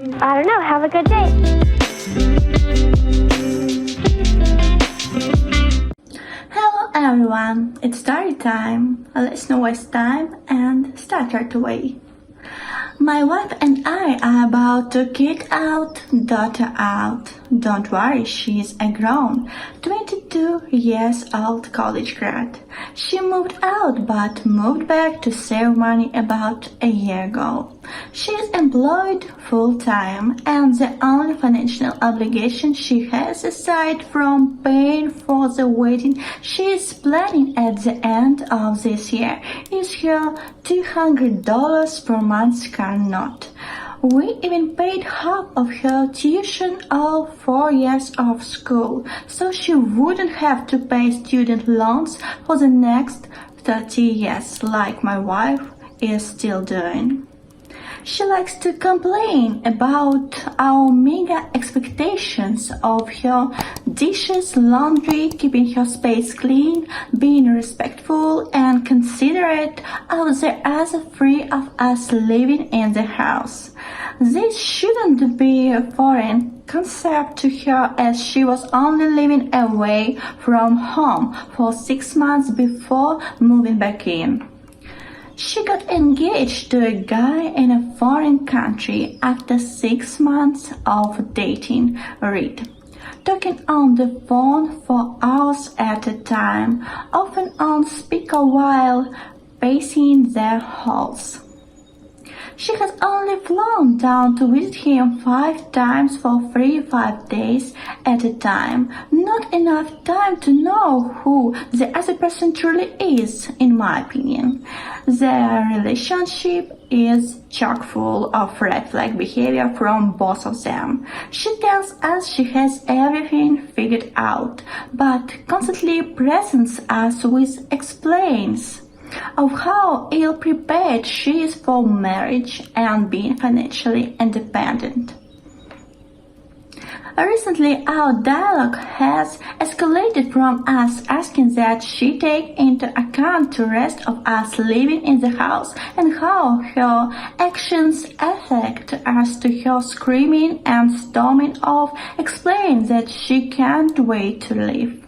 I don't know. Have a good day. Hello everyone, it's story time. Let's not waste time and start right away. My wife and I are about to kick our daughter out. Don't worry, she's a grown, 22 years old college grad. She moved out but moved back to save money about a year ago. She is employed full-time and the only financial obligation she has aside from paying for the wedding she is planning at the end of this year is her $200 per month car note. We even paid half of her tuition all 4 years of school, so she wouldn't have to pay student loans for the next 30 years like my wife is still doing. She likes to complain about our mega expectations of her dishes, laundry, keeping her space clean, being respectful and considerate of the other three of us living in the house. This shouldn't be a foreign concept to her as she was only living away from home for 6 months before moving back in. She got engaged to a guy in a foreign country after 6 months of dating. Read. Talking on the phone for hours at a time, often on speaker while pacing their halls. She has only flown down to visit him 5 times for 3-5 days at a time. Not enough time to know who the other person truly is, in my opinion. Their relationship is chock full of red flag behavior from both of them. She tells us she has everything figured out, but constantly presents us with explains of how ill-prepared she is for marriage and being financially independent. Recently, our dialogue has escalated from us asking that she take into account the rest of us living in the house and how her actions affect us, to her screaming and storming off, explaining that she can't wait to leave.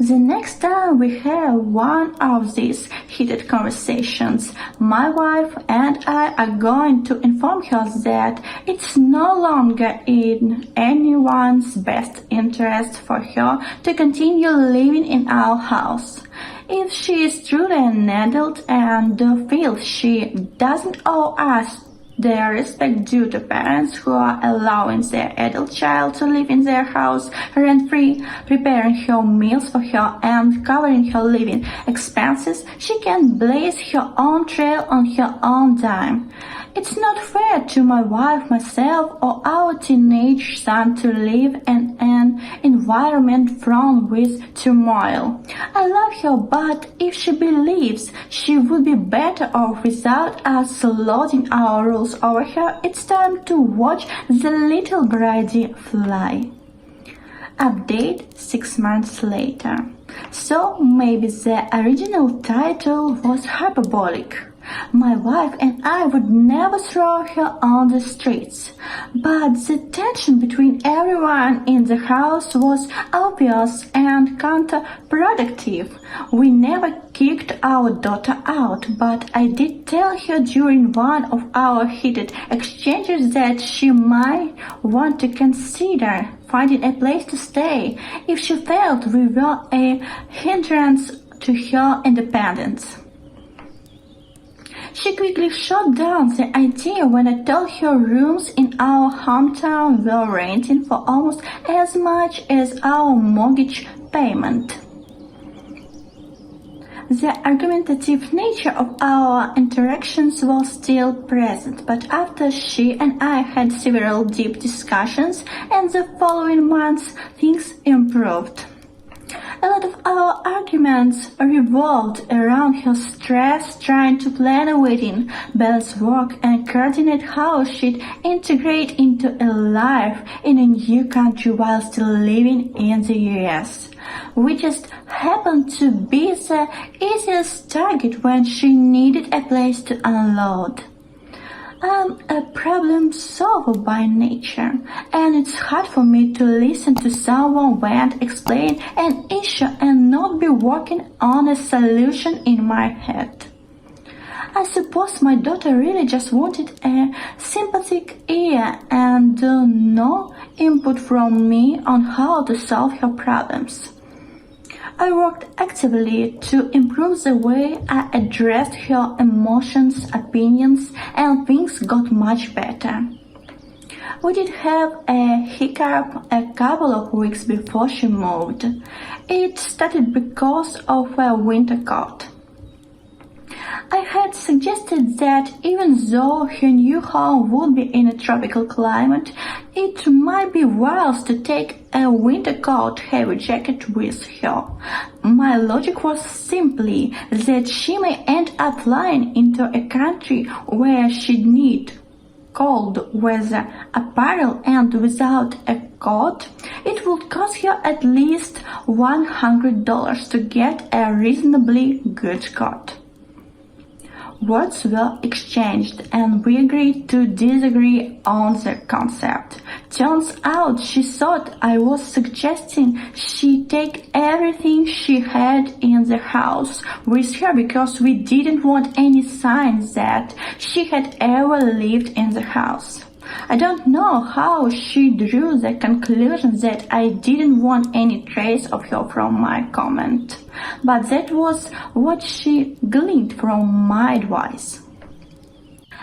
The next time we have one of these heated conversations, my wife and I are going to inform her that it's no longer in anyone's best interest for her to continue living in our house. If she is truly an adult and feels she doesn't owe us the respect due to parents who are allowing their adult child to live in their house rent-free, preparing her meals for her and covering her living expenses, she can blaze her own trail on her own dime. It's not fair to my wife, myself, or our teenage son to live in an environment fraught with turmoil. I love her, but if she believes she would be better off without us loading our rules over her, it's time to watch the little birdie fly. Update 6 months later. So maybe the original title was hyperbolic. My wife and I would never throw her on the streets, but the tension between everyone in the house was obvious and counterproductive. We never kicked our daughter out, but I did tell her during one of our heated exchanges that she might want to consider finding a place to stay if she felt we were a hindrance to her independence. She quickly shot down the idea when I told her rooms in our hometown were renting for almost as much as our mortgage payment. The argumentative nature of our interactions was still present, but after she and I had several deep discussions in the following months, things improved. A lot of our arguments revolved around her stress trying to plan a wedding, balance work, and coordinate how she'd integrate into a life in a new country while still living in the US. We just happened to be the easiest target when she needed a place to unload. I'm a problem solver by nature, and it's hard for me to listen to someone vent, explain an issue and not be working on a solution in my head. I suppose my daughter really just wanted a sympathetic ear and no input from me on how to solve her problems. I worked actively to improve the way I addressed her emotions, opinions, and things got much better. We did have a hiccup a couple of weeks before she moved. It started because of a winter coat. I had suggested that even though her new home would be in a tropical climate, it might be wise to take a winter coat, heavy jacket with her. My logic was simply that she may end up flying into a country where she'd need cold weather apparel, and without a coat, it would cost her at least $100 to get a reasonably good coat. Words were exchanged and we agreed to disagree on the concept. Turns out she thought I was suggesting she take everything she had in the house with her because we didn't want any signs that she had ever lived in the house. I don't know how she drew the conclusion that I didn't want any trace of her from my comment, but that was what she gleaned from my advice.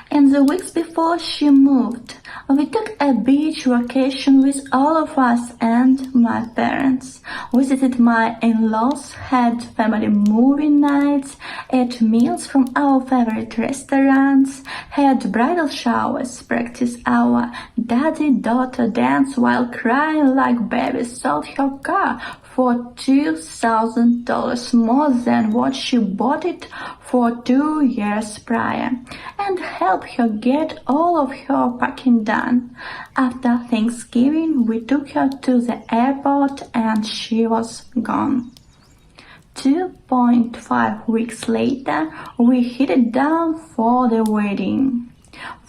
In the weeks before she moved, we took a beach vacation with all of us and my parents, visited my in-laws, had family movie nights, ate meals from our favorite restaurants, had bridal showers, practiced our daddy-daughter dance while crying like babies, sold her car for $2,000 more than what she bought it for 2 years prior, and helped her get all of her packing done. After Thanksgiving, we took her to the airport and she was gone. 2.5 weeks later, we headed down for the wedding.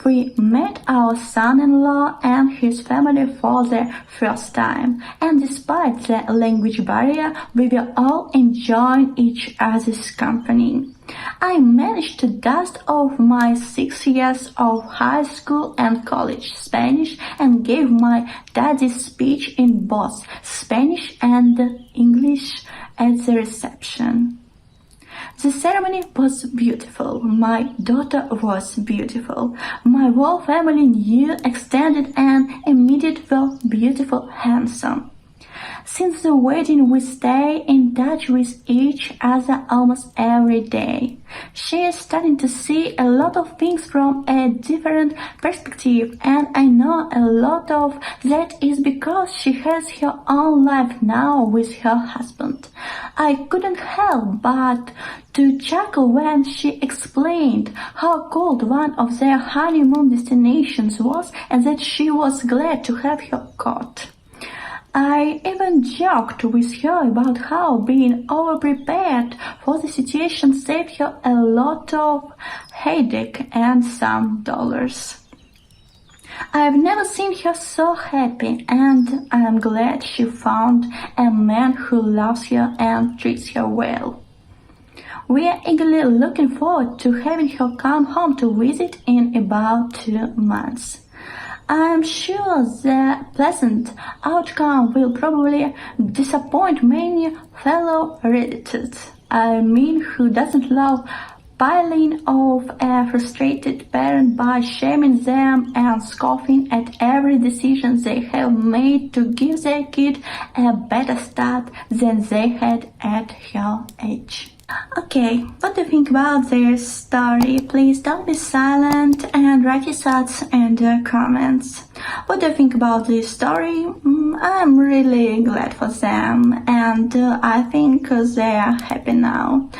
We met our son-in-law and his family for the first time, and despite the language barrier, we were all enjoying each other's company. I managed to dust off my 6 years of high school and college Spanish and gave my daddy's speech in both Spanish and English at the reception. The ceremony was beautiful. My daughter was beautiful. My whole family, new, extended, and immediate, were beautiful, handsome. Since the wedding, we stay in touch with each other almost every day. She is starting to see a lot of things from a different perspective, and I know a lot of that is because she has her own life now with her husband. I couldn't help but to chuckle when she explained how cold one of their honeymoon destinations was and that she was glad to have her coat. I even joked with her about how being over-prepared for the situation saved her a lot of headache and some dollars. I've never seen her so happy, and I'm glad she found a man who loves her and treats her well. We are eagerly looking forward to having her come home to visit in about 2 months. I'm sure the pleasant outcome will probably disappoint many fellow Redditors. I mean, who doesn't love piling off a frustrated parent by shaming them and scoffing at every decision they have made to give their kid a better start than they had at her age. Okay, what do you think about this story? Please don't be silent and write your thoughts in the comments. What do you think about this story? I'm really glad for them, and I think they are happy now.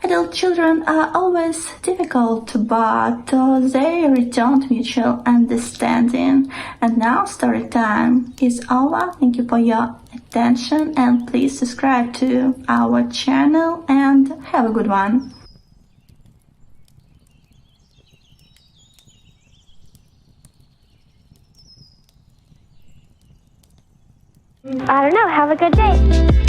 Adult children are always difficult, but they returned mutual understanding. And now story time is over. Thank you for your attention, and please subscribe to our channel and have a good one. I don't know. Have a good day.